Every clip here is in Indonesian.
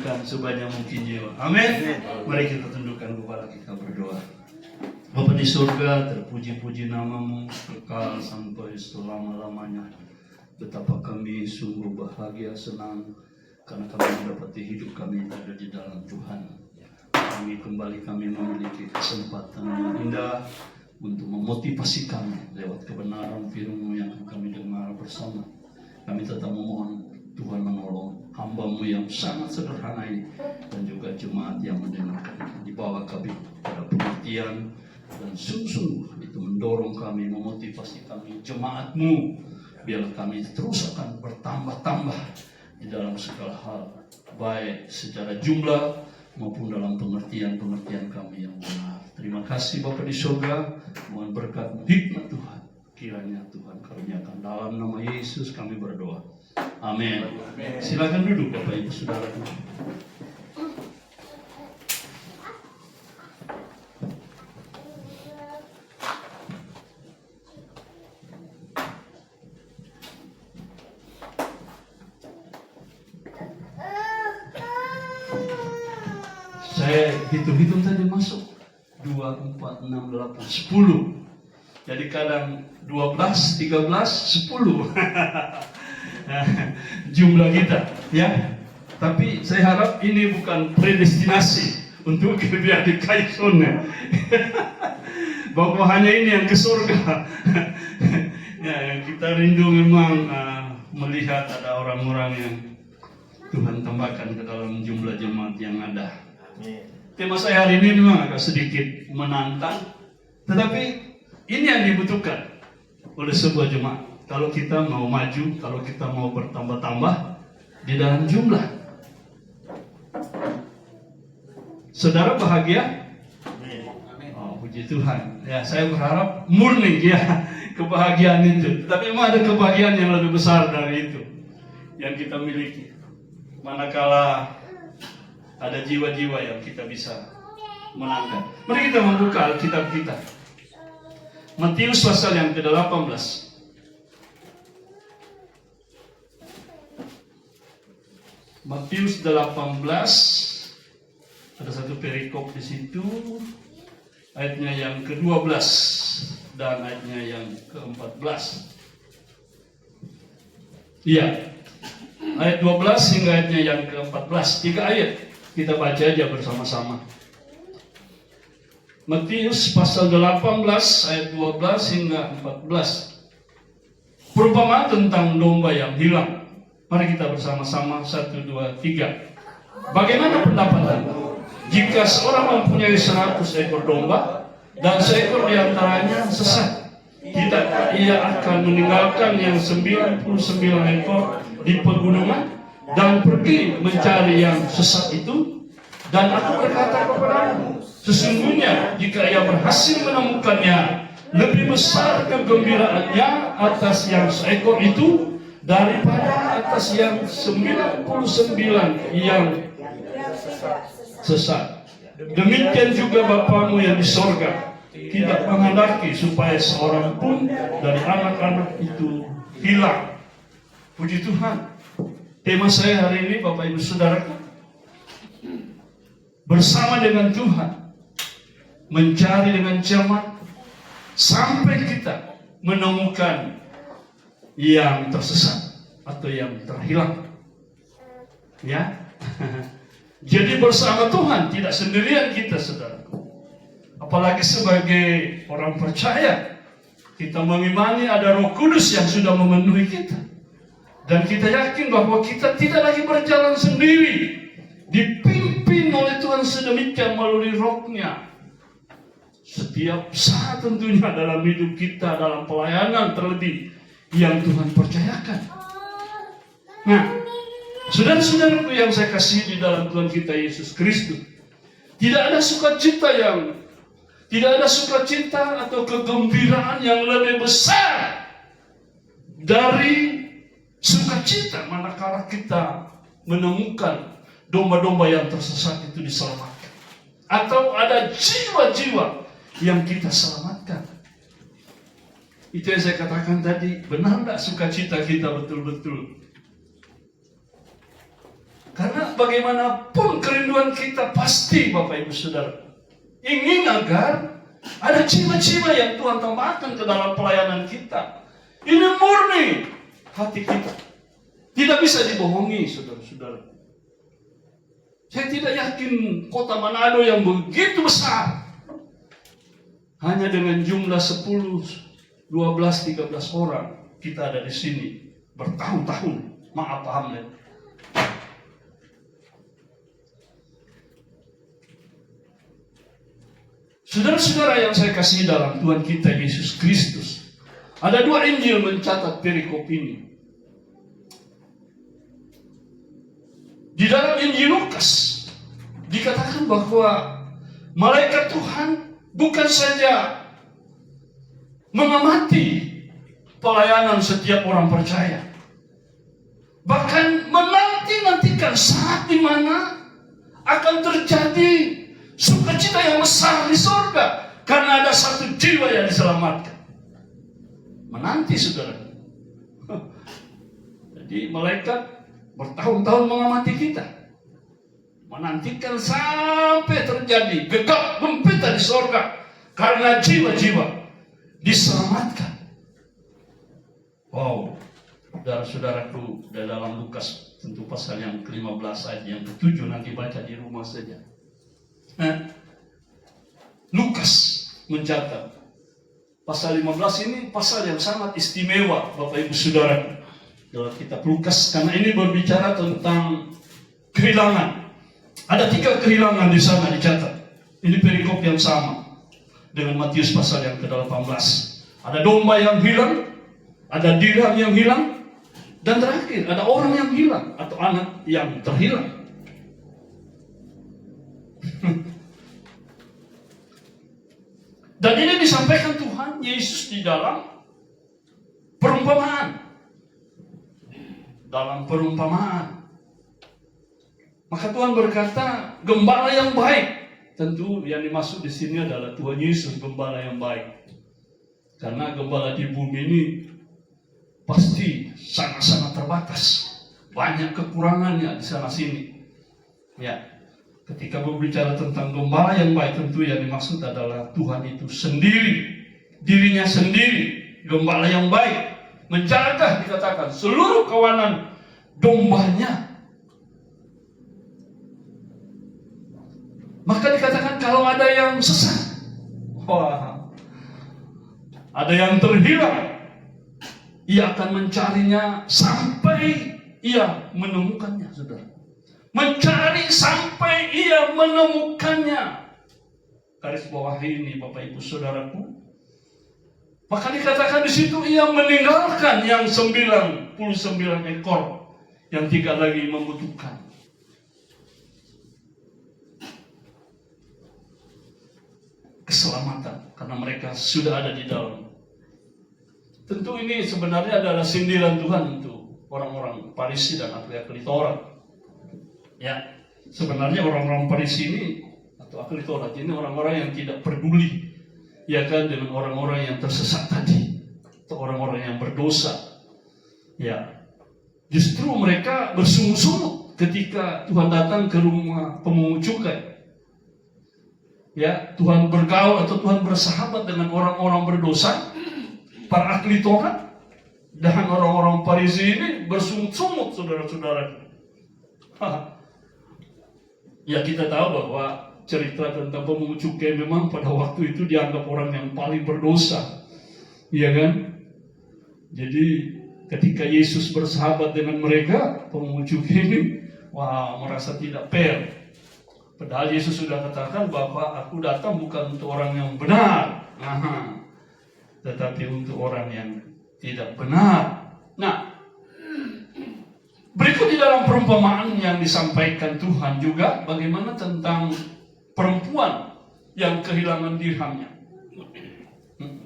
menyelamatkan sebanyak mungkin jiwa. Amin. Mari kita tundukkan kepala kita berdoa. Bapa di surga, terpuji-puji namamu kekal sampai selama-lamanya. Betapa kami sungguh bahagia, senang karena kami mendapati hidup kami ada di dalam Tuhan. Kami memiliki kesempatan yang indah untuk memotivasi kami lewat kebenaran firman-Mu yang kami dengar bersama. Kami tetap memohon Tuhan menolong hamba-Mu yang sangat sederhana ini dan juga jemaat yang mendengarkan. Dibawa kami pada pengertian dan sungguh-sungguh itu mendorong kami, memotivasi kami, jemaat-Mu. Biarlah kami terus akan bertambah-tambah di dalam segala hal, baik secara jumlah maupun dalam pengertian-pengertian kami yang benar. Terima kasih Bapa di surga, mohon berkat hikmat Tuhan. Kiranya Tuhan karuniakan dalam nama Yesus kami berdoa. Amin. Silakan duduk Bapak Ibu Saudara. Saya hitung-hitung tadi masuk 2, 4, 6, 8, 10. Jadi kadang 12, 13, 10 jumlah kita, ya. Tapi saya harap ini bukan predestinasi untuk biar di kaisonnya. Bahwa hanya ini yang ke surga. Ya, yang kita rindu memang melihat ada orang-orang yang Tuhan tambahkan ke dalam jumlah jemaat yang ada. Tema saya hari ini memang agak sedikit menantang, tetapi ini yang dibutuhkan oleh sebuah jemaat. Kalau kita mau maju, kalau kita mau bertambah-tambah di dalam jumlah. Saudara bahagia? Oh, puji Tuhan. Ya, saya berharap murni ya kebahagiaan itu. Tapi memang ada kebahagiaan yang lebih besar dari itu yang kita miliki. Manakala ada jiwa-jiwa yang kita bisa menangkan. Mari kita membuka Alkitab kita. Matius pasal yang ke-18. Matius 18. Ada satu perikop di situ. Ayatnya yang ke-12 dan ayatnya yang ke-14. Iya. Ayat 12 hingga ayatnya yang ke-14. 3 ayat. Kita baca aja bersama-sama. Matius pasal 18 ayat 12 hingga 14. Perumpamaan tentang domba yang hilang. Mari kita bersama-sama 1, 2, 3. Bagaimana pendapatmu jika seorang mempunyai 100 ekor domba dan seekor di antaranya sesat? Tidakkah ia akan meninggalkan yang 99 ekor di pegunungan dan pergi mencari yang sesat itu? Dan aku berkata kepadamu, sesungguhnya jika ia berhasil menemukannya, lebih besar kegembiraannya atas yang seekor itu daripada atas yang 99 yang sesat. Demikian juga Bapamu yang di sorga tidak menghendaki supaya seorang pun dari anak-anak itu hilang. Puji Tuhan. Tema saya hari ini, Bapak Ibu Saudaraku, bersama dengan Tuhan, mencari dengan cermat sampai kita menemukan yang tersesat atau yang terhilang. Ya. Jadi bersama Tuhan, tidak sendirian kita, saudaraku. Apalagi sebagai orang percaya, kita mengimani ada Roh Kudus yang sudah memenuhi kita. Dan kita yakin bahwa kita tidak lagi berjalan sendiri, dipimpin oleh Tuhan sedemikian melalui Roh-Nya. Setiap saat tentunya dalam hidup kita, dalam pelayanan terlebih yang Tuhan percayakan. Nah, saudara-saudaraku yang saya kasih di dalam Tuhan kita Yesus Kristus, tidak ada sukacita atau kegembiraan yang lebih besar dari sukacita manakala kita menemukan domba-domba yang tersesat itu diselamatkan, atau ada jiwa-jiwa yang kita selamatkan. Itu yang saya katakan tadi, benar tidak sukacita kita betul-betul Karena bagaimanapun kerinduan kita pasti Bapak Ibu Saudara ingin agar ada jiwa-jiwa yang Tuhan tambahkan ke dalam pelayanan kita. Ini murni hati kita. Tidak bisa dibohongi saudara-saudara. Saya tidak yakin kota Manado yang begitu besar, hanya dengan jumlah 10, 12, 13 orang kita ada di sini bertahun-tahun. Maaf Pak Hamlet. Saudara-saudara yang saya kasihi dalam Tuhan kita Yesus Kristus, ada 2 Injil mencatat perikop ini. Di dalam Injil Lukas dikatakan bahwa malaikat Tuhan bukan saja mengamati pelayanan setiap orang percaya, bahkan menanti-nantikan saat di mana akan terjadi sukacita yang besar di surga karena ada satu jiwa yang diselamatkan. Menanti saudara. Jadi malaikat bertahun-tahun mengamati kita, menantikan sampai terjadi gegap gempita di surga karena jiwa-jiwa diselamatkan. Wow, saudara-saudaraku, dalam Lukas tentu pasal yang ke-15 ayat yang ke-7, nanti baca di rumah saja. Lukas mencatat pasal 15 ini pasal yang sangat istimewa Bapak Ibu Saudara dalam kitab Lukas, karena ini berbicara tentang kehilangan. Ada 3 kehilangan di sana dicatat. Ini perikop yang sama dengan Matius pasal yang ke-18. Ada domba yang hilang, ada dirham yang hilang, dan terakhir ada orang yang hilang atau anak yang terhilang. Dan ini disampaikan Tuhan Yesus di dalam perumpamaan. Dalam perumpamaan. Maka Tuhan berkata, gembala yang baik. Tentu yang dimaksud di sini adalah Tuhan Yesus, gembala yang baik. Karena gembala di bumi ini pasti sangat-sangat terbatas. Banyak kekurangannya di sana sini. Ya, ketika berbicara tentang gembala yang baik, tentu yang dimaksud adalah Tuhan itu sendiri, dirinya sendiri, gembala yang baik. Menjaga, dikatakan, seluruh kawanan dombanya. Maka dikatakan kalau ada yang sesat, ada yang terhilang, ia akan mencarinya sampai ia menemukannya, saudara. Mencari sampai ia menemukannya. Garis bawah ini Bapak Ibu Saudaraku. Maka dikatakan di situ ia meninggalkan yang 99 ekor, yang 3 lagi membutuhkan. Keselamatan karena mereka sudah ada di dalam. Tentu ini sebenarnya adalah sindiran Tuhan untuk orang-orang Farisi dan ahli-ahli Taurat. Ya, sebenarnya orang-orang Farisi ini atau ahli Taurat ini orang-orang yang tidak peduli, ya kan, dengan orang-orang yang tersesat tadi atau orang-orang yang berdosa. Ya, justru mereka bersungut-sungut ketika Tuhan datang ke rumah pemungut cukai. Ya, Tuhan bergaul atau Tuhan bersahabat dengan orang-orang berdosa, para ahli Taurat, dan orang-orang Farisi ini bersungut-sungut, saudara-saudara. Ya, kita tahu bahwa cerita tentang pemungut cukai memang pada waktu itu dianggap orang yang paling berdosa, iya kan? Jadi ketika Yesus bersahabat dengan mereka, pemungut cukai ini, merasa tidak fair. Padahal Yesus sudah katakan bahwa aku datang bukan untuk orang yang benar, tetapi untuk orang yang tidak benar. Nah, berikut di dalam perumpamaan yang disampaikan Tuhan juga bagaimana tentang perempuan yang kehilangan dirhamnya.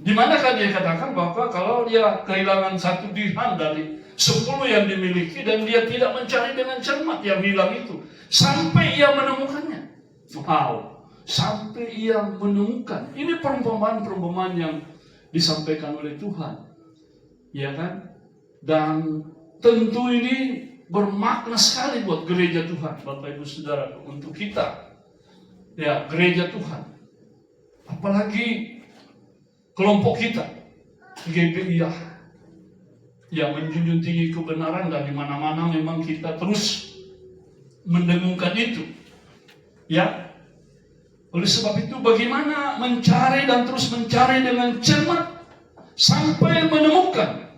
Di manakah dia katakan bahwa kalau dia kehilangan 1 dirham dari 10 yang dimiliki dan dia tidak mencari dengan cermat yang hilang itu sampai ia menemukannya. Sampai ia menemukan. Ini perumpamaan-perumpamaan yang disampaikan oleh Tuhan, ya kan? Dan tentu ini bermakna sekali buat gereja Tuhan, Bapak Ibu Saudara, untuk kita. Ya, gereja Tuhan. Apalagi kelompok kita, GBI yang menjunjung tinggi kebenaran, dan di mana-mana memang kita terus mendengungkan itu. Ya. Oleh sebab itu bagaimana mencari dan terus mencari dengan cermat sampai menemukan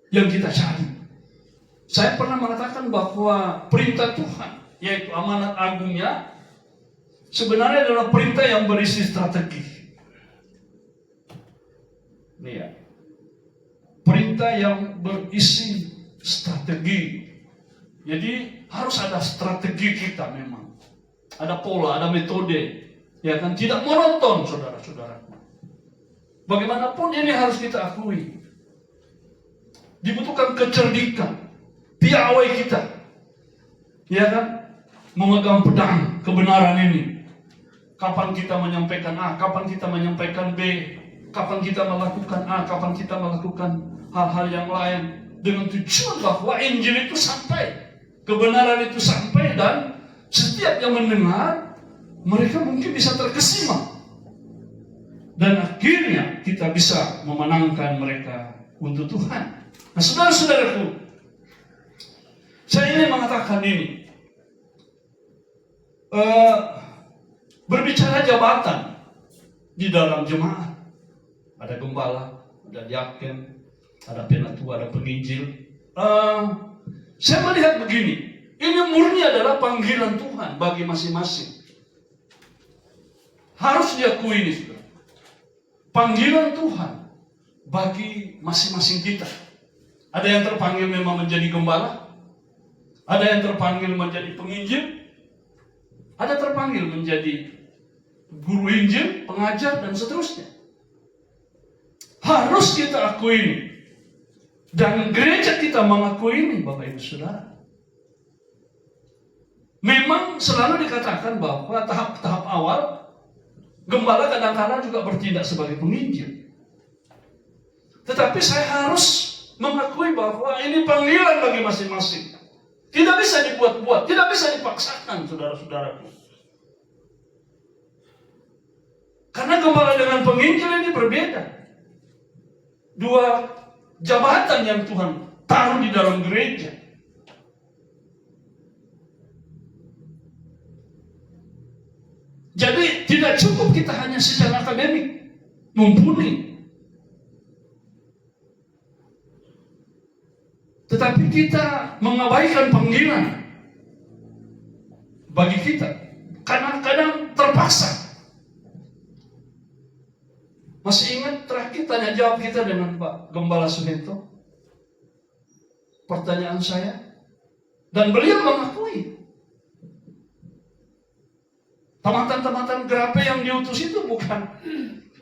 yang kita cari. Saya pernah mengatakan bahwa perintah Tuhan, yaitu amanat agungnya, sebenarnya adalah perintah yang berisi strategi. Nih ya. Perintah yang berisi strategi. Jadi harus ada strategi kita memang. Ada pola, ada metode. Ya kan, tidak monoton, saudara-saudara. Bagaimanapun ini harus kita akui. Dibutuhkan kecerdikan, piawai kita. Ya kan? Memegang pedang kebenaran ini. Kapan kita menyampaikan A, kapan kita menyampaikan B, kapan kita melakukan A, kapan kita melakukan hal-hal yang lain, dengan tujuan bahwa Injil itu sampai, kebenaran itu sampai, dan setiap yang mendengar, mereka mungkin bisa terkesima, dan akhirnya kita bisa memenangkan mereka untuk Tuhan. Nah, saudara-saudaraku, saya ingin mengatakan ini. Berbicara jabatan di dalam jemaat, ada gembala, ada diaken, ada penatua, ada penginjil. Saya melihat begini, ini murni adalah panggilan Tuhan bagi masing-masing. Harus diakui ini, saudara. Panggilan Tuhan bagi masing-masing kita. Ada yang terpanggil memang menjadi gembala, ada yang terpanggil menjadi penginjil, ada terpanggil menjadi guru Injil, pengajar, dan seterusnya. Harus kita akui ini. Dan gereja kita mengakui ini, Bapak Ibu Saudara. Memang selalu dikatakan bahwa tahap-tahap awal, gembala kadang-kadang juga bertindak sebagai penginjil. Tetapi saya harus mengakui bahwa ini panggilan bagi masing-masing. Tidak bisa dibuat-buat, tidak bisa dipaksakan, saudara-saudaraku. Karena gembala dengan penginjil ini berbeda. Dua jabatan yang Tuhan taruh di dalam gereja. Jadi tidak cukup kita hanya secara akademik mumpuni, tetapi kita mengabaikan panggilan bagi kita. Kadang-kadang terpaksa. Masih ingat terakhir tanya jawab kita dengan Pak Gembala Suhento? Pertanyaan saya. Dan beliau mengakui. Tamatan-tamatan gerape yang diutus itu bukan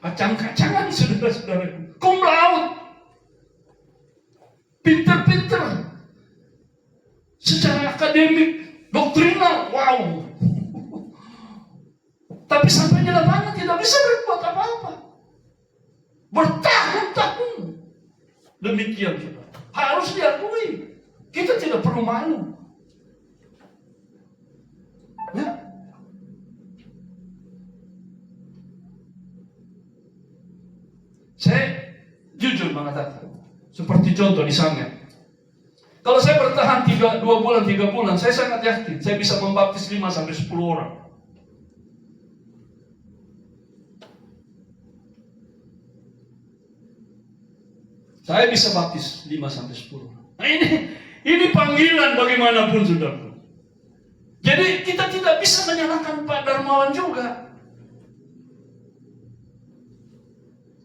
kacang-kacangan, saudara-saudara. Cum laude. Pinter-pinter. Secara akademik, doktrinal, wow. Tapi sampai di lapangan tidak bisa berbuat apa-apa. Bertahun-tahun. Demikian, saudara. Harus diakui. Kita tidak perlu malu. Ya. Saya jujur mengatakan, seperti contoh di Sangga. Kalau saya bertahan 2 bulan, 3 bulan, saya sangat yakin saya bisa membaptis 5-10 orang. Saya bisa baptis 5-10. Nah ini panggilan bagaimanapun, saudara. Jadi kita tidak bisa menyalahkan Pak Darmawan juga.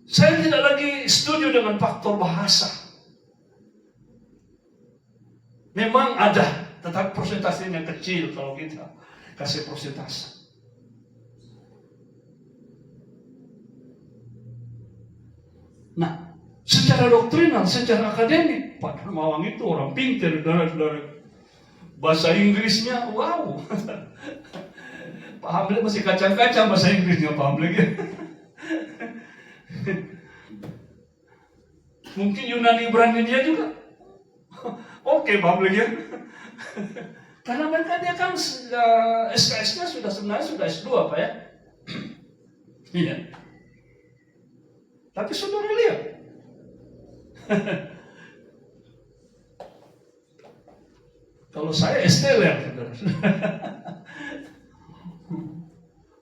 Saya tidak lagi setuju dengan faktor bahasa. Memang ada, tetapi persentasenya kecil kalau kita kasih persentase. Nah, secara doktrinal, secara akademik, Pak Darmawan itu orang pintar, saudara-saudara. Bahasa Inggrisnya, wow. Pak Hamlet masih kacang-kacang bahasa Inggrisnya, Pak Hamlet. Mungkin Yunani Ibrani dia juga. Oke, publik ya. Karena mereka dia kan SKS-nya sebenarnya sudah S2 Pak ya. Iya. Tapi saudara lihat. Kalau saya STW, saudara.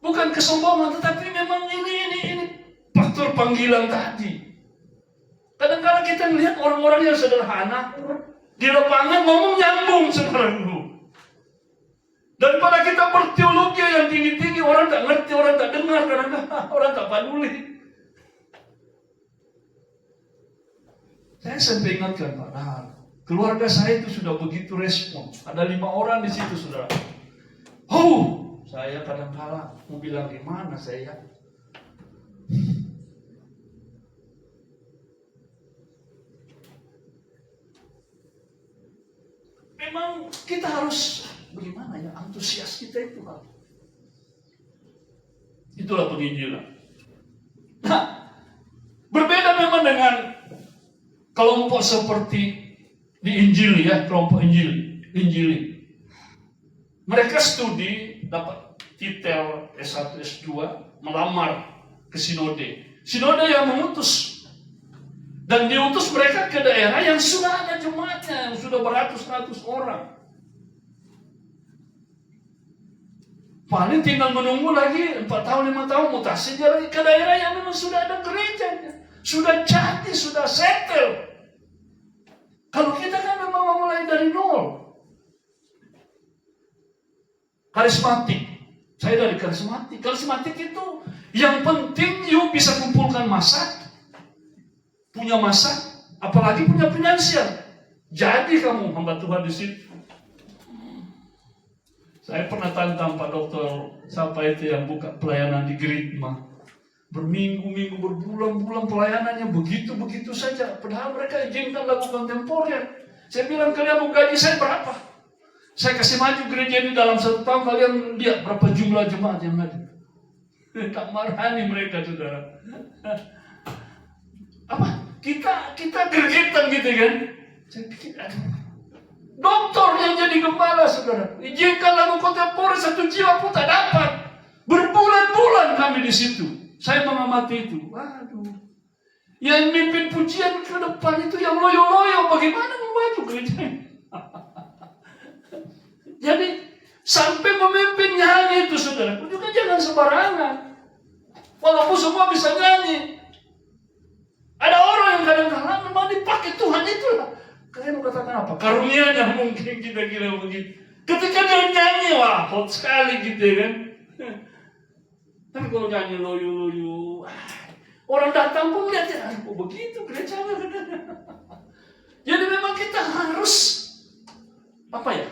Bukan kesombongan, tetapi memang ini faktor panggilan tadi. Kadang-kadang kita melihat orang-orang yang sederhana di lapangan ngomong nyambung, saudaraku. Daripada kita berteologi yang tinggi-tinggi, orang tak ngerti, orang tak dengar, kadang-kadang orang tak peduli. Saya sampai ingatkan, padahal keluarga saya itu sudah begitu respon. Ada 5 orang di situ, saudara. Saya kadang-kadang mau bilang gimana saya. Memang kita harus bagaimana ya, antusias kita itu kan. Itulah penginjilan. Nah, berbeda memang dengan kelompok seperti di Injil ya, kelompok Injili. Mereka studi, dapat titel S1, S2, melamar ke sinode. Sinode yang mengutus. Dan diutus mereka ke daerah yang sudah ada jemaatnya, yang sudah beratus-ratus orang. Paling tinggal menunggu lagi 4 tahun, 5 tahun mutasi lagi ke daerah yang memang sudah ada gerejanya. Sudah jadi, sudah settle. Kalau kita kan memang memulai dari nol. Karismatik. Saya dari karismatik. Karismatik itu yang penting you bisa kumpulkan massa. Punya masa, apalagi punya finansial. Jadi kamu hamba Tuhan di situ. Saya pernah tantang Pak Dokter, siapa itu yang buka pelayanan di Gritma. Berminggu-minggu, berbulan-bulan pelayanannya begitu-begitu saja. Padahal mereka izinkan lagu kontemporer. Saya bilang, kalian mau gaji saya berapa? Saya kasih maju gereja ini dalam 1 tahun, kalian lihat berapa jumlah jemaat yang ada. Tak marani mereka, saudara. Apa? Kita gergetan gitu kan. Saya pikir, dokter yang jadi gembala, saudara. Izinkan lagu kontemporer 1 jiwa pun tak dapat. Berbulan-bulan kami di situ. Saya mengamati itu. Waduh. Yang mimpin pujian ke depan itu yang loyo-loyo. Bagaimana memaju gereja? Jadi sampai memimpin nyanyi itu, saudara. Juga jangan sembarangan. Walaupun semua bisa nyanyi. Ada orang yang kadang-kadang memang dipakai Tuhan itulah. Kalian mau katakan apa? Karunia-Nya mungkin kita kira begitu. Ketika dia nyanyi, wah hot sekali gitu kan. Tapi kalau nyanyi loyo-loyo, orang datang pun lihat ya, kok begitu gerejanya. Jadi memang kita harus apa ya?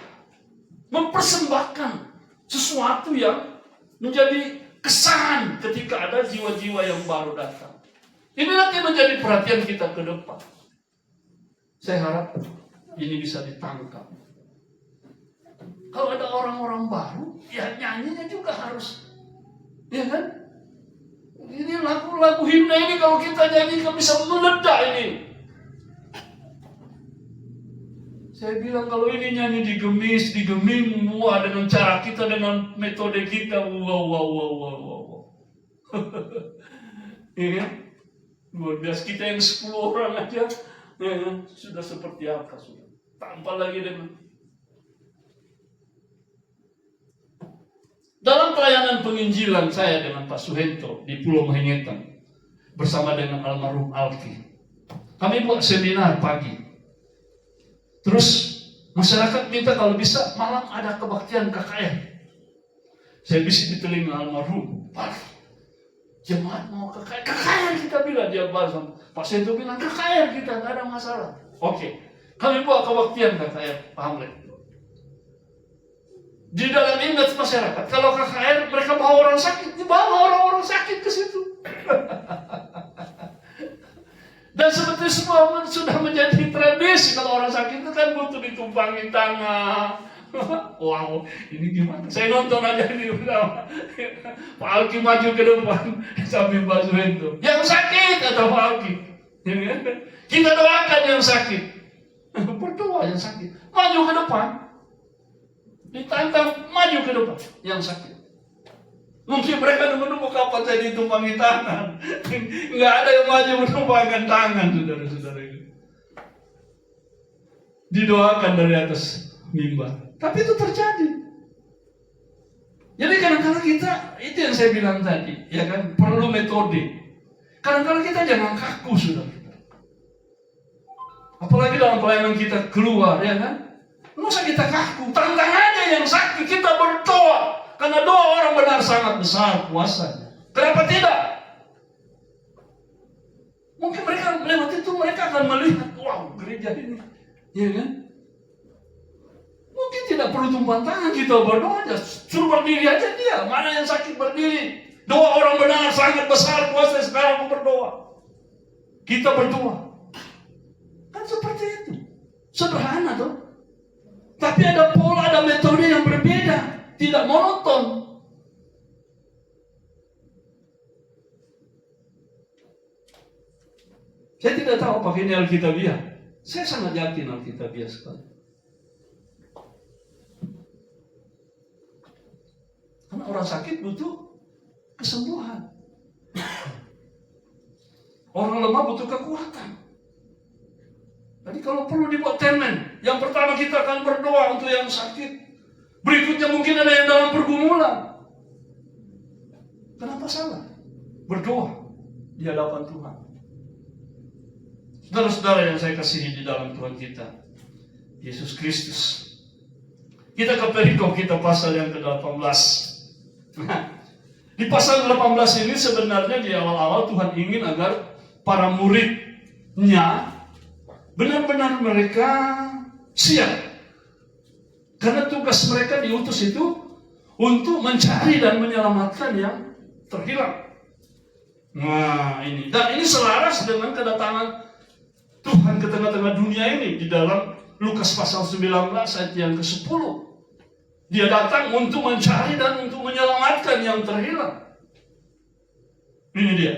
Mempersembahkan sesuatu yang menjadi kesan ketika ada jiwa-jiwa yang baru datang. Ini nanti menjadi perhatian kita ke depan. Saya harap ini bisa ditangkap. Kalau ada orang-orang baru, ya nyanyinya juga harus. Ya kan? Ini lagu-lagu himne ini kalau kita nyanyikan bisa meledak ini. Saya bilang kalau ini nyanyi digemis, digeming, wah dengan cara kita, dengan metode kita, wow. Iya kan? Luar biasa, kita yang 10 orang aja ya, sudah seperti apa sudah. Tanpa lagi dengan dalam pelayanan penginjilan saya dengan Pak Suhento di Pulau Mahengetan bersama dengan almarhum Alki. Kami buat seminar pagi. Terus masyarakat minta kalau bisa malam ada kebaktian KKR. Saya bisik di telinga almarhum, Pak, jemaat mau KKR kita bilang, dia bahas Pak Sento bilang KKR kita, nggak ada masalah. Oke, kami buat kebaktian KKR, paham lagi? Di dalam ingat masyarakat, kalau KKR mereka bawa orang sakit, dibawa orang-orang sakit ke situ. Dan seperti semua sudah menjadi tradisi, kalau orang sakit itu kan butuh ditumpangi tangan. Wow, ini gimana? Saya nonton aja ini udah. Pak Alki maju ke depan sambil Pak Suhento. Yang sakit atau Pak Alki? Kita doakan yang sakit. berdoa yang sakit. Maju ke depan. Ditantang maju ke depan yang sakit. Mungkin mereka menunggu kapan saya ditumpangi tangan. Nggak ada yang maju menumpangkan tangan, saudara-saudara itu. Didoakan dari atas mimbar. Tapi itu terjadi. Jadi kadang-kadang kita, itu yang saya bilang tadi, ya kan, perlu metode. Kadang-kadang kita jangan kaku, saudara. Apalagi dalam pelayanan kita keluar, ya kan? Nggak usah kita kaku. Tantangannya yang sakit, kita berdoa. Karena doa orang benar sangat besar kuasanya. Kenapa tidak? Mungkin mereka lewat itu mereka akan melihat, wow, gereja ini, ya kan? Mungkin tidak perlu tumpang tangan, kita berdoa aja. Suruh berdiri aja dia. Mana yang sakit berdiri? Doa orang benar sangat besar kuasa. Sekarang aku berdoa. Kita berdoa. Kan seperti itu. Sederhana tuh. Tapi ada pola, ada metode yang berbeda. Tidak monoton. Saya tidak tahu apakah ini Alkitabiah. Saya sangat yakin Alkitabiah sekali. Karena orang sakit butuh kesembuhan. Orang lemah butuh kekuatan. Jadi kalau perlu dibuat temen, yang pertama kita akan berdoa untuk yang sakit. Berikutnya mungkin ada yang dalam pergumulan. Kenapa salah? Berdoa di hadapan Tuhan. Saudara-saudara yang saya kasihi di dalam Tuhan kita, Yesus Kristus. Kita ke perikop kita pasal yang ke-18. Di pasal 18 ini sebenarnya di awal-awal Tuhan ingin agar para muridnya benar-benar mereka siap. Karena tugas mereka diutus itu untuk mencari dan menyelamatkan yang terhilang. Nah ini. Dan ini selaras dengan kedatangan Tuhan ke tengah-tengah dunia ini. Di dalam Lukas pasal 19 ayat yang ke-10. Dia datang untuk mencari dan untuk menyelamatkan yang terhilang. Ini dia.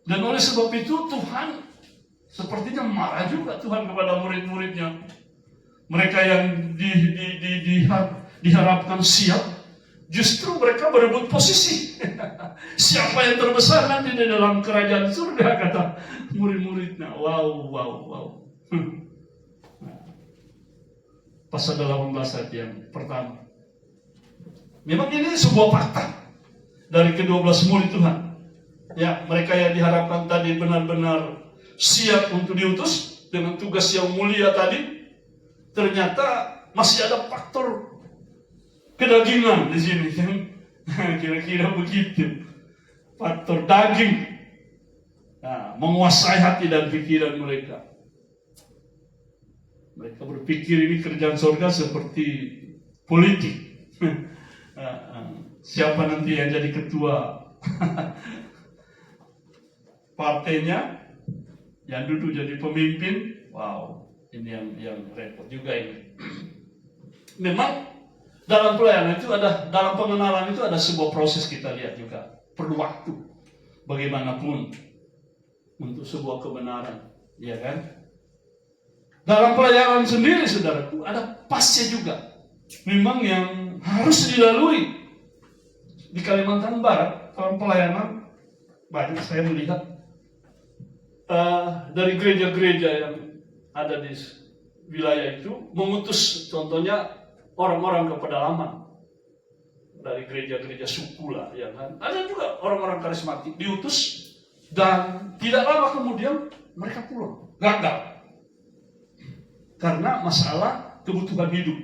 Dan oleh sebab itu Tuhan sepertinya marah juga Tuhan kepada murid-muridnya. Mereka yang diharapkan siap, justru mereka berebut posisi. Siapa yang terbesar nanti di dalam kerajaan surga, kata murid-muridnya. Wow. Pasal 18 ayat yang pertama. Memang ini sebuah fakta dari ke-12 murid Tuhan. Ya, mereka yang diharapkan tadi benar-benar siap untuk diutus dengan tugas yang mulia tadi. Ternyata masih ada faktor kedagingan di sini yang kira-kira begitu. Faktor daging menguasai hati dan pikiran mereka. Mereka berpikir ini kerjaan surga seperti politik. Siapa nanti yang jadi ketua partainya, yang duduk jadi pemimpin. Wow. Ini yang repot juga ini. Memang dalam pelayanan itu ada, dalam pengenalan itu ada sebuah proses kita lihat juga. Perlu waktu. Bagaimanapun untuk sebuah kebenaran, ya kan? Dalam pelayanan sendiri, saudaraku, ada pasnya juga. Memang yang harus dilalui. Di Kalimantan Barat, dalam pelayanan banyak saya melihat dari gereja-gereja yang ada di wilayah itu mengutus contohnya orang-orang ke pedalaman dari gereja-gereja suku lah, ya kan. Ada juga orang-orang karismatik diutus dan tidak lama kemudian mereka pulang, gagal karena masalah kebutuhan hidup,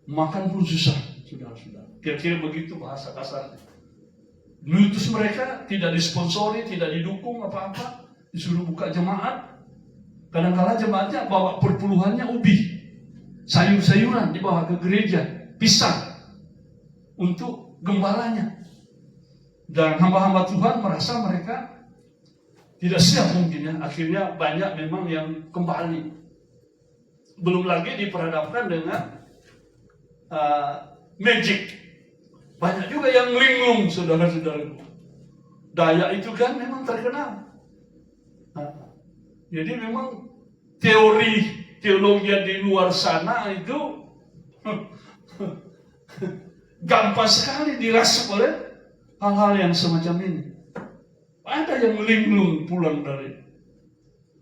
makan pun susah, saudara-saudara. Kira-kira begitu bahasa kasarnya. Diutus mereka tidak disponsori, tidak didukung apa-apa, disuruh buka jemaat. Kadang-kadang jemaatnya bawa perpuluhannya ubi, sayur-sayuran dibawa ke gereja, pisang untuk gembalanya. Dan hamba-hamba Tuhan merasa mereka tidak siap mungkin ya. Akhirnya banyak memang yang kembali. Belum lagi diperhadapkan dengan magic. Banyak juga yang linglung, saudara-saudara. Dayak itu kan memang terkenal. Jadi memang teologi di luar sana itu gampang sekali dirasuk oleh hal-hal yang semacam ini. Ada yang linglung pulang dari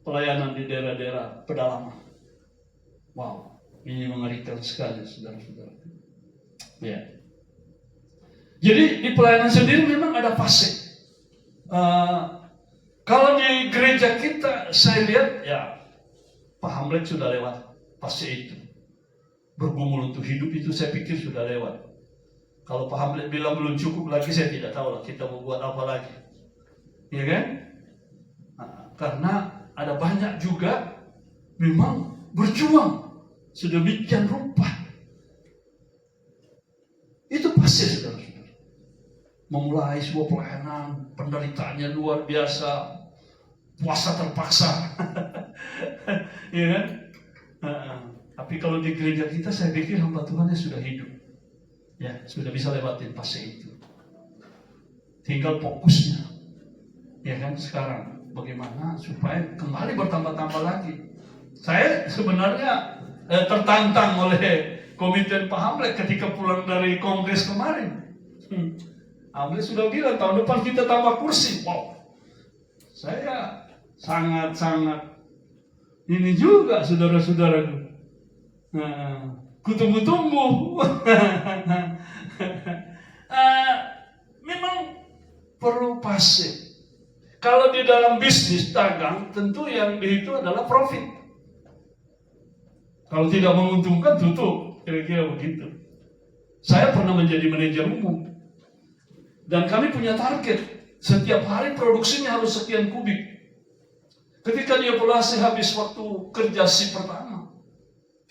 pelayanan di daerah-daerah pedalaman. Wow, ini mengerikan sekali, saudara-saudara. Ya. Jadi di pelayanan sendiri memang ada fase. Kalau di gereja kita, saya lihat ya Pak Hamlet sudah lewat fase itu. Bergumul untuk hidup itu saya pikir sudah lewat. Kalau Pak Hamlet bilang belum cukup lagi, saya tidak tahu lah kita mau buat apa lagi. Ya kan? Nah, karena ada banyak juga memang berjuang sedemikian rupa. Itu pasti, saudara-saudara. Memulai sebuah pelayanan, penderitaannya luar biasa, puasa terpaksa. Ya kan? Tapi kalau di gereja kita, saya pikir hamba Tuhannya sudah hidup. Ya, sudah bisa lewatin fase itu. Tinggal fokusnya. Ya kan, sekarang bagaimana supaya kembali bertambah-tambah lagi. Saya sebenarnya tertantang oleh komite Pak Hamlet ketika pulang dari kongres kemarin. Hamlet sudah bilang tahun depan kita tambah kursi. Wow, saya sangat-sangat ini juga, saudara-saudaraku. Kutunggu-tunggu. Memang perlu fase. Kalau di dalam bisnis dagang, tentu yang dihitung adalah profit. Kalau tidak menguntungkan, tutup. Kira-kira begitu. Saya pernah menjadi manajer umum. Dan kami punya target. Setiap hari produksinya harus sekian kubik. Ketika dia evaluasi habis waktu kerja si pertama,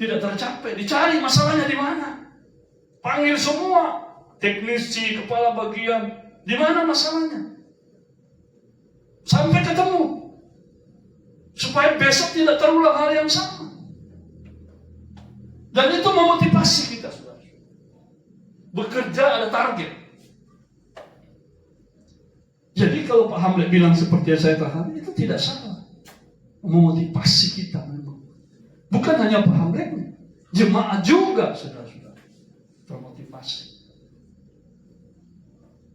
tidak tercapai. Dicari masalahnya di mana. Panggil semua. Teknisi, kepala bagian. Di mana masalahnya? Sampai ketemu. Supaya besok tidak terulang hal yang sama. Dan itu memotivasi kita, saudara. Bekerja ada target. Jadi kalau Pak Hamlet bilang seperti yang saya pahami, itu tidak salah. Memotivasi kita memang. Bukan hanya Pak Hamlet, jemaat juga, saudara-saudara. Termotivasi.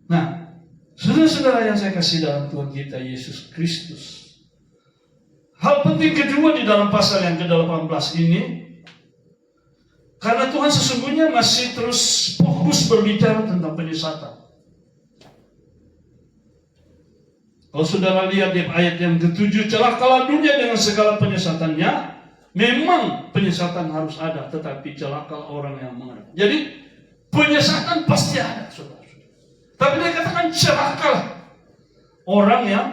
Nah, saudara-saudara yang saya kasih dalam Tuhan kita Yesus Kristus. Hal penting kedua di dalam pasal yang ke-18 ini, karena Tuhan sesungguhnya masih terus fokus berbicara tentang penyesatan. Kalau saudara lihat di ayat yang ke-7, celakalah dunia dengan segala penyesatannya. Memang penyesatan harus ada, tetapi celakalah orang yang mengenal. Jadi penyesatan pasti ada, saudara. Tapi dia katakan celakalah orang yang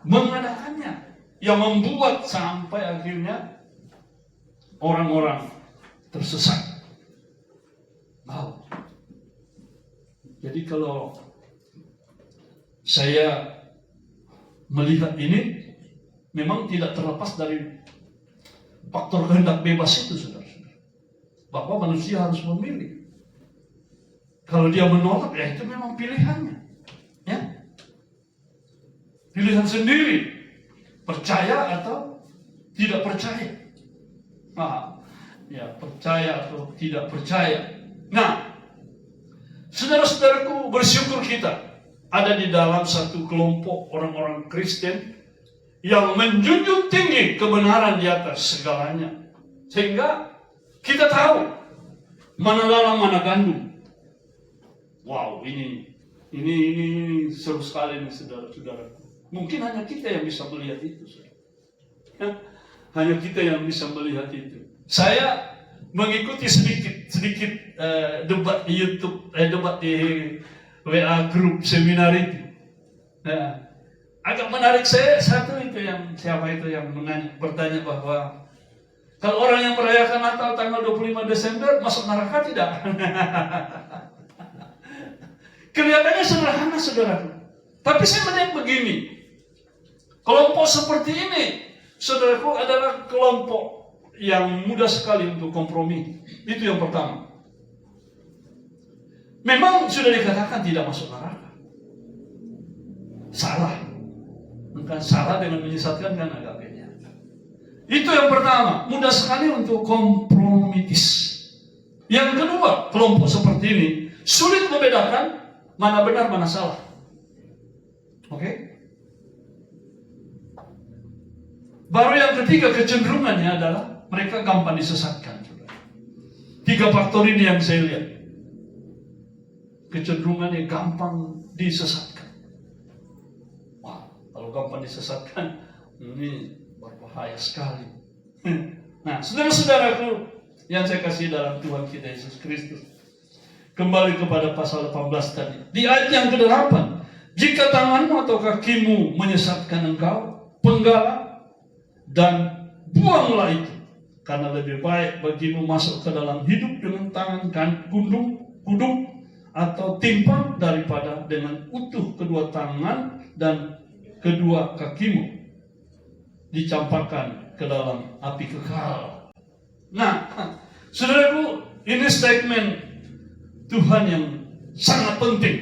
mengadakannya, yang membuat sampai akhirnya orang-orang tersesat. Wow. Jadi kalau saya melihat ini, memang tidak terlepas dari faktor kehendak bebas itu, saudara-saudara. Bahwa manusia harus memilih. Kalau dia menolak, ya itu memang pilihannya. Ya, pilihan sendiri. Percaya atau tidak percaya. Ya, percaya atau tidak percaya. Nah, saudara-saudaraku, bersyukur kita ada di dalam satu kelompok orang-orang Kristen yang menjunjung tinggi kebenaran di atas segalanya. Sehingga kita tahu mana lalang, mana gandum. Wow, ini seru sekali nih, saudara-saudara. Mungkin hanya kita yang bisa melihat itu. Hanya kita yang bisa melihat itu. Saya mengikuti sedikit debat di YouTube, debat di WA grup seminar itu. Nah, agak menarik saya satu itu yang siapa itu yang bertanya bahwa kalau orang yang merayakan Natal tanggal 25 Desember masuk neraka tidak? Kelihatannya sederhana, saudara. Tapi saya melihat begini. Kelompok seperti ini, saudaraku, adalah kelompok yang mudah sekali untuk kompromi. Itu yang pertama. Memang sudah dikatakan tidak masuk neraka. Salah. Bukan salah dengan menyesatkan kan agak beda. Itu yang pertama, mudah sekali untuk kompromitis. Yang kedua, kelompok seperti ini sulit membedakan mana benar, mana salah. Oke? Baru yang ketiga, kecenderungannya adalah mereka gampang disesatkan. 3 faktor ini yang saya lihat. Kecenderungannya gampang disesatkan. Wah, kalau gampang disesatkan, ini berbahaya sekali. Nah, saudara-saudaraku yang saya kasih dalam Tuhan kita Yesus Kristus. Kembali kepada pasal 18 tadi. Di ayat yang ke-8. Jika tanganmu atau kakimu menyesatkan engkau, penggal dan buanglah itu. Karena lebih baik bagimu masuk ke dalam hidup dengan tangan kudung atau timpang daripada dengan utuh kedua tangan dan kedua kakimu dicampakkan ke dalam api kekal. Nah, saudaraku, ini statement Tuhan yang sangat penting.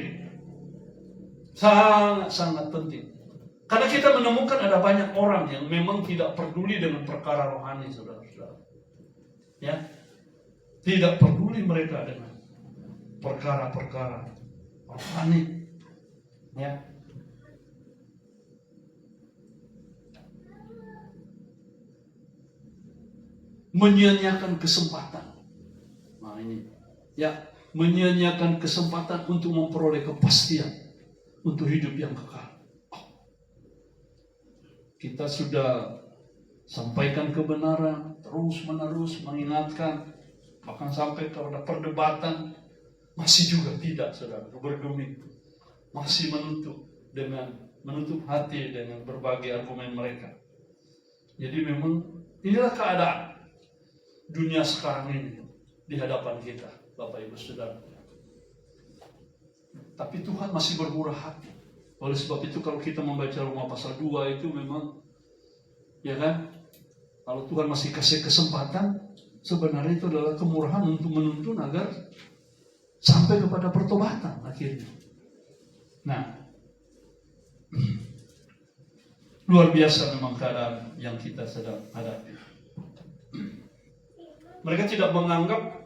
Sangat penting. Karena kita menemukan ada banyak orang yang memang tidak peduli dengan perkara rohani, saudara-saudara. Ya, tidak peduli mereka dengan perkara-perkara rohani. Ya. Menyia-nyiakan kesempatan. Nah ini, ya, menyia-nyiakan kesempatan untuk memperoleh kepastian untuk hidup yang kekal. Kita sudah sampaikan kebenaran, terus-menerus mengingatkan, bahkan sampai kepada perdebatan, masih juga tidak, saudara, bergeming, masih menutup hati dengan berbagai argumen mereka. Jadi memang inilah keadaan dunia sekarang ini di hadapan kita, Bapak Ibu Saudara. Tapi Tuhan masih bermurah hati. Oleh sebab itu kalau kita membaca Roma pasal 2 itu memang, ya kan, kalau Tuhan masih kasih kesempatan, sebenarnya itu adalah kemurahan untuk menuntun agar sampai kepada pertobatan akhirnya. Nah, luar biasa memang keadaan yang kita sedang hadapi. Mereka tidak menganggap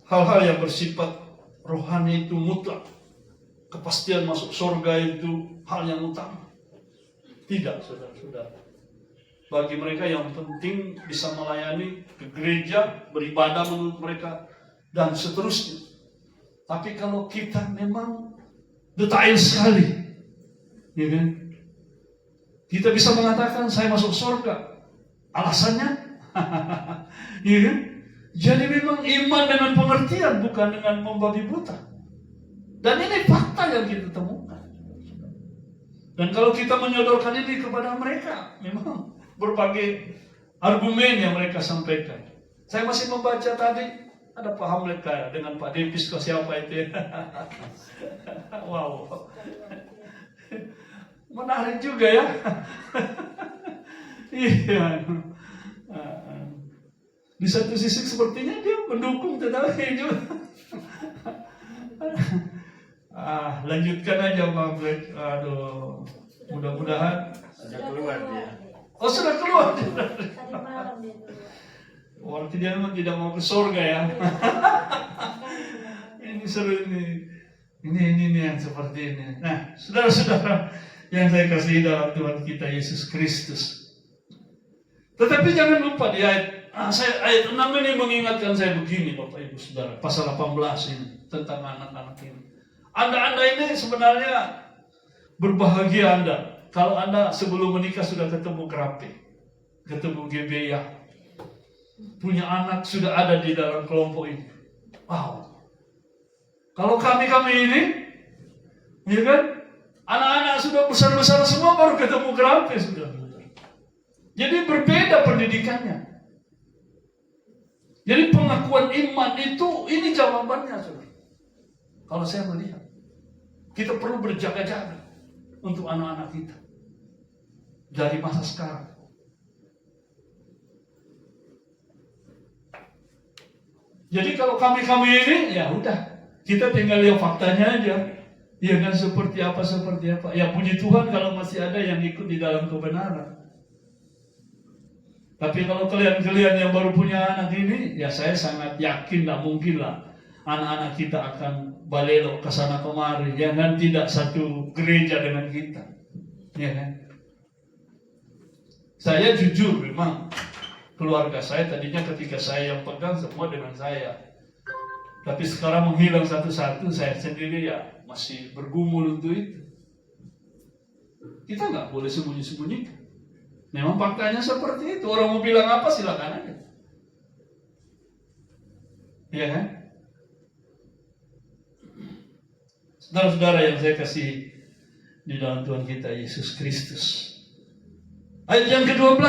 hal-hal yang bersifat rohani itu mutlak. Kepastian masuk surga itu hal yang utama. Tidak, saudara-saudara. Bagi mereka yang penting bisa melayani ke gereja, beribadah menurut mereka, dan seterusnya. Tapi kalau kita memang detail sekali, ya kan? Kita bisa mengatakan saya masuk surga. Alasannya, ya kan? Jadi memang iman dengan pengertian, bukan dengan membabi buta. Dan ini fakta yang kita temukan. Dan kalau kita menyodorkan ini kepada mereka, memang berbagai argumen yang mereka sampaikan. Saya masih membaca tadi, ada Pak Hamlet dengan Pak Davis, siapa itu? Wow, menarik juga ya. Iya. Di satu sisi sepertinya dia mendukung, tetapi juga lanjutkan aja Pak Hamlet. Aduh, mudah-mudahan sudah keluar dia. Oh, sudah keluar. Tadi malam dia keluar. Orang dia memang tidak mau ke surga ya. Ini seru ini. Ini yang seperti ini. Nah, saudara-saudara yang saya kasih dalam Tuhan kita Yesus Kristus. Tetapi jangan lupa di ayat 6 ini mengingatkan saya begini, Bapak Ibu Saudara. Pasal 18 ini tentang anak-anak ini. Anda ini sebenarnya berbahagia Anda kalau Anda sebelum menikah sudah ketemu Grape, ketemu GBA, punya anak sudah ada di dalam kelompok ini. Wow. Kalau kami ini, ya kan, anak-anak sudah besar-besar semua baru ketemu Grape sudah. Jadi berbeda pendidikannya. Jadi pengakuan iman itu, ini jawabannya, saudara. Kalau saya melihat, kita perlu berjaga-jaga untuk anak-anak kita dari masa sekarang. Jadi kalau kami ini, ya udah, kita tinggal lihat faktanya aja. Ya kan, seperti apa. Ya puji Tuhan kalau masih ada yang ikut di dalam kebenaran. Tapi kalau kalian yang baru punya anak ini, ya saya sangat yakin tidak mungkin lah anak-anak kita akan balelok ke sana kemari, ya kan, tidak satu gereja dengan kita, ya kan. Saya jujur memang keluarga saya tadinya ketika saya yang pegang semua dengan saya, tapi sekarang menghilang satu-satu, saya sendiri ya masih bergumul untuk itu. Kita nggak boleh sembunyi-sembunyikan. Memang faktanya seperti itu. Orang mau bilang apa silakan aja. Ya kan? Saudara-saudara yang saya kasih di dalam Tuhan kita Yesus Kristus. Ayat yang ke-12.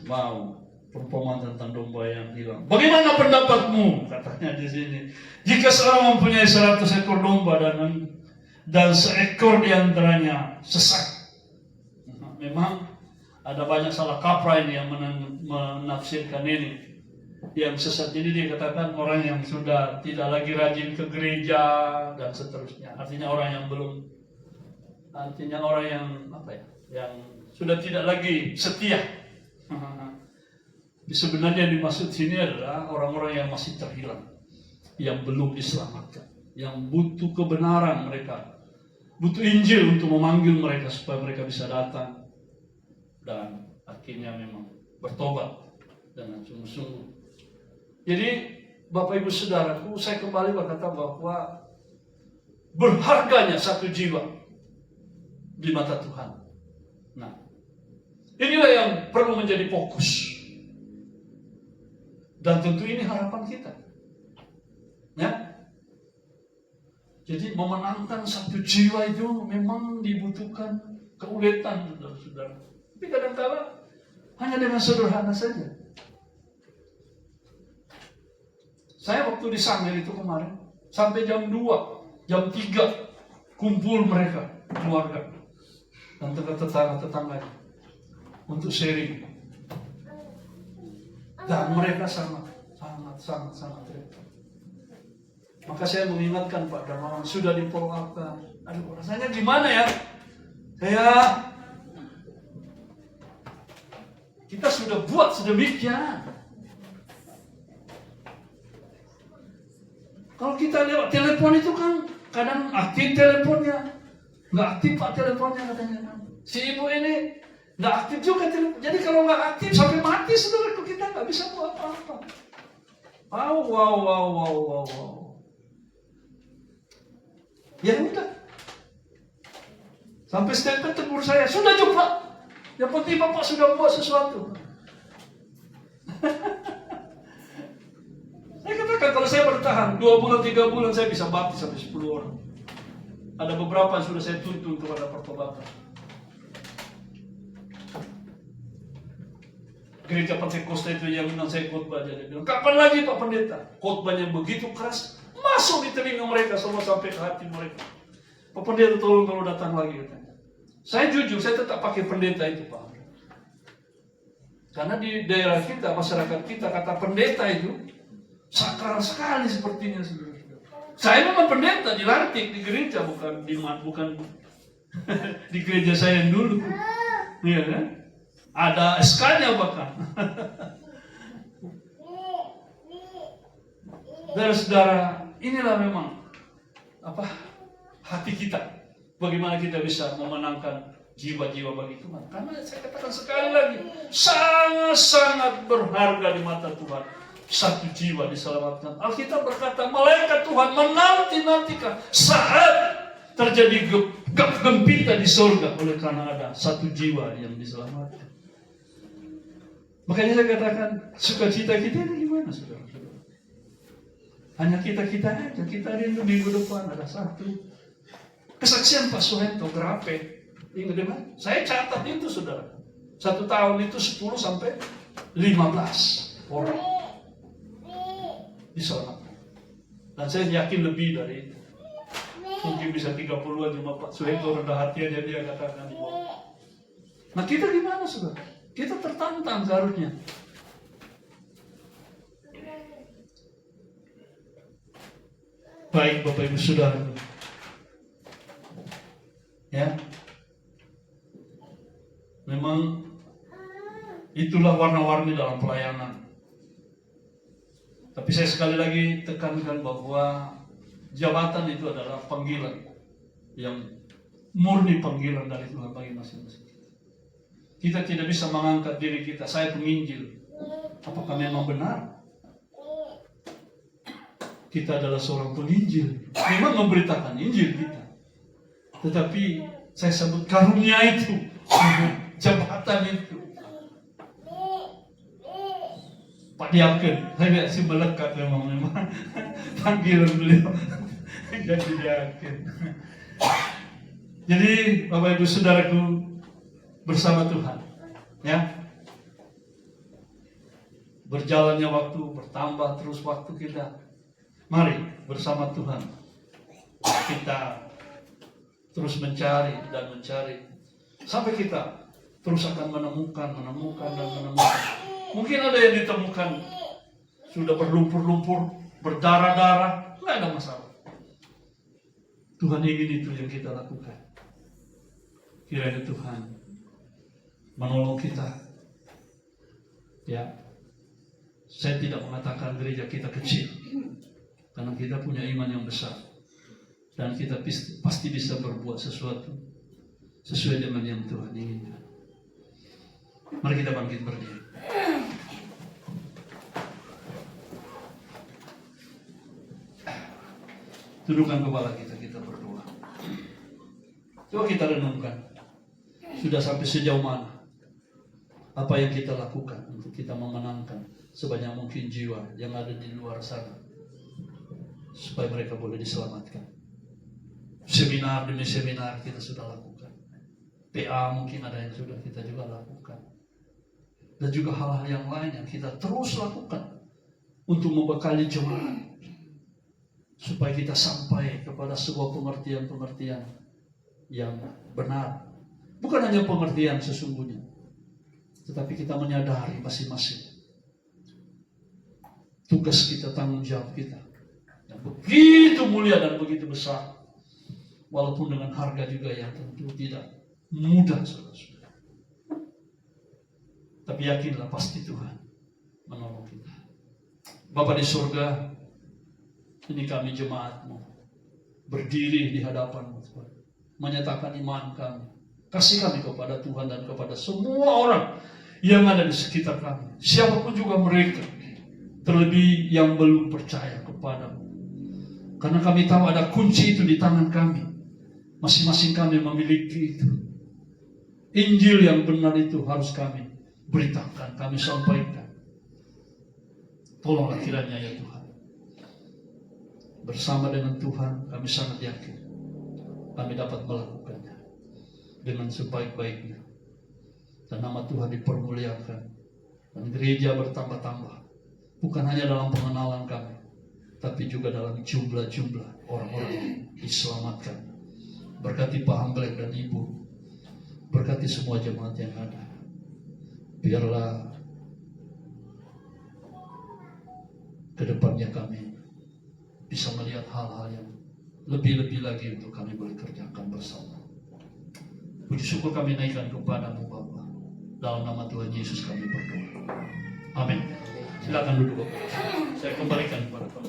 Wow, perumpamaan tentang domba yang hilang. Bagaimana pendapatmu? Katanya di sini. Jika seorang mempunyai 100 ekor domba dan seekor diantaranya sesat. Memang ada banyak salah kaprah ini yang menafsirkan ini. Yang sesat ini dikatakan orang yang sudah tidak lagi rajin ke gereja dan seterusnya. Artinya orang yang belum, artinya orang yang apa ya, yang sudah tidak lagi setia. Sebenarnya yang dimaksud sini adalah orang-orang yang masih terhilang, yang belum diselamatkan, yang butuh kebenaran mereka, butuh Injil untuk memanggil mereka supaya mereka bisa datang dan akhirnya memang bertobat dengan sungguh-sungguh. Jadi Bapak Ibu Saudaraku, saya kembali berkata bahwa berharganya satu jiwa di mata Tuhan. Nah, inilah yang perlu menjadi fokus. Dan tentu ini harapan kita. Ya. Jadi memenangkan satu jiwa itu memang dibutuhkan keuletan, saudara-saudara. Tapi kadang-kadang hanya dengan sederhana saja. Saya waktu di Sangir itu kemarin, sampai jam 2, jam 3, kumpul mereka, keluarga, dan tetangga-tetangganya, untuk sharing. Dan mereka sangat repot. Maka saya mengingatkan Pak Darmawan, sudah dipolakkan. Aduh, rasanya gimana ya? Kita sudah buat sedemikian. Kalau kita lewat telepon itu kan kadang aktif teleponnya, nggak aktif Pak teleponnya katanya. Si ibu ini nggak aktif juga telepon. Jadi kalau nggak aktif sampai mati saudaraku, kita nggak bisa buat apa-apa. Wow. Ya udah. Sampai statement tegur saya, sudah coba. Yang penting Bapak sudah buat sesuatu. Saya katakan kalau saya bertahan 2 bulan, 3 bulan saya bisa baptis sampai 10 orang. Ada beberapa yang sudah saya tuntun kepada pertobatan. Gereja Pentakosta itu yang undang saya khotbah, dia bilang, kapan lagi Pak Pendeta? Khotbahnya begitu keras, masuk di telinga mereka semua sampai ke hati mereka. Pak Pendeta tolong kalau datang lagi katanya. Saya jujur, saya tetap pakai pendeta itu Pak. Karena di daerah kita, masyarakat kita, kata pendeta itu sakral sekali sepertinya, saudara-saudara. Saya memang pendeta, dilantik di gereja, bukan di gereja saya yang dulu. Iya kan? Ada SK-nya bahkan. Saudara-saudara, inilah memang hati kita. Bagaimana kita bisa memenangkan jiwa-jiwa bagi Tuhan. Karena saya katakan sekali lagi, sangat-sangat berharga di mata Tuhan. Satu jiwa diselamatkan. Alkitab berkata, malaikat Tuhan menanti-nantikan saat terjadi gempita di surga oleh karena ada satu jiwa yang diselamatkan. Makanya saya katakan, sukacita kita ini gimana, saudara-saudara? Hanya kita aja, kita rindu minggu depan ada satu kesaksian Pak Suhento Grape. Ingat kan? Saya catat itu, saudara. 1 tahun itu 10 sampai 15 orang diselamatkan. Dan saya yakin lebih dari itu. Mungkin bisa 30-an, cuma Pak Suhento rendah hati aja dia katakan. Nah kita gimana, saudara? Kita tertantang seharusnya. Baik Bapak Ibu Saudara. Ya. Memang itu Itulah warna-warni dalam pelayanan. Tapi saya sekali lagi tekankan bahwa jabatan itu adalah panggilan yang murni panggilan dari Tuhan bagi masing-masing. Kita tidak bisa mengangkat diri kita, saya penginjil. Apakah memang benar? Kita adalah seorang penginjil. Memang memberitakan Injil kita. Tetapi saya sebut karunia itu, jabatan itu. Pak Diaken, saya lihat sih melekat memang panggilan beliau jadi Diaken. Jadi Bapak Ibu Saudaraku bersama Tuhan, ya. Berjalannya waktu, bertambah terus waktu kita. Mari bersama Tuhan kita terus mencari dan mencari sampai kita terus akan menemukan. Mungkin ada yang ditemukan sudah berlumpur-lumpur, berdarah-darah, nggak ada masalah. Tuhan ingin itu yang kita lakukan. Kiranya Tuhan menolong kita. Ya, saya tidak mengatakan gereja kita kecil, karena kita punya iman yang besar dan kita pasti bisa berbuat sesuatu sesuai dengan yang Tuhan inginkan. Mari kita bangkit berdiri. Tundukkan kepala kita berdoa. Coba kita renungkan, sudah sampai sejauh mana apa yang kita lakukan untuk kita memenangkan sebanyak mungkin jiwa yang ada di luar sana, supaya mereka boleh diselamatkan. Seminar demi seminar kita sudah lakukan. PA mungkin ada yang sudah kita juga lakukan. Dan juga hal-hal yang lain yang kita terus lakukan untuk membekali jemaat, supaya kita sampai kepada sebuah pengertian-pengertian yang benar. Bukan hanya pengertian sesungguhnya, tetapi kita menyadari masing-masing tugas kita, tanggung jawab kita yang begitu mulia dan begitu besar, walaupun dengan harga juga yang tentu tidak mudah, saudara-saudara. Tapi yakinlah pasti Tuhan menolong kita. Bapa di surga, ini kami jemaat-Mu berdiri di hadapan-Mu, Tuhan, menyatakan iman kami, kasih kami kepada Tuhan dan kepada semua orang yang ada di sekitar kami, siapapun juga mereka, terlebih yang belum percaya kepada-Mu. Karena kami tahu ada kunci itu di tangan kami. Masing-masing kami memiliki itu. Injil yang benar itu harus kami beritakan, kami sampaikan. Tolonglah kiranya ya Tuhan. Bersama dengan Tuhan kami sangat yakin kami dapat melakukannya dengan sebaik-baiknya. Dan nama Tuhan dipermuliakan. Dan gereja bertambah-tambah. Bukan hanya dalam pengenalan kami, tapi juga dalam jumlah-jumlah orang-orang yang diselamatkan. Berkati Pak Hamblek dan Ibu. Berkati semua jemaat yang ada. Biarlah kedepannya kami bisa melihat hal-hal yang lebih-lebih lagi untuk kami boleh kerjakan bersama. Puji syukur kami naikkan kepada-Mu Bapa. Dalam nama Tuhan Yesus kami berdoa. Amin. Silakan duduk Bapak. Saya kembalikan kepada Bapak.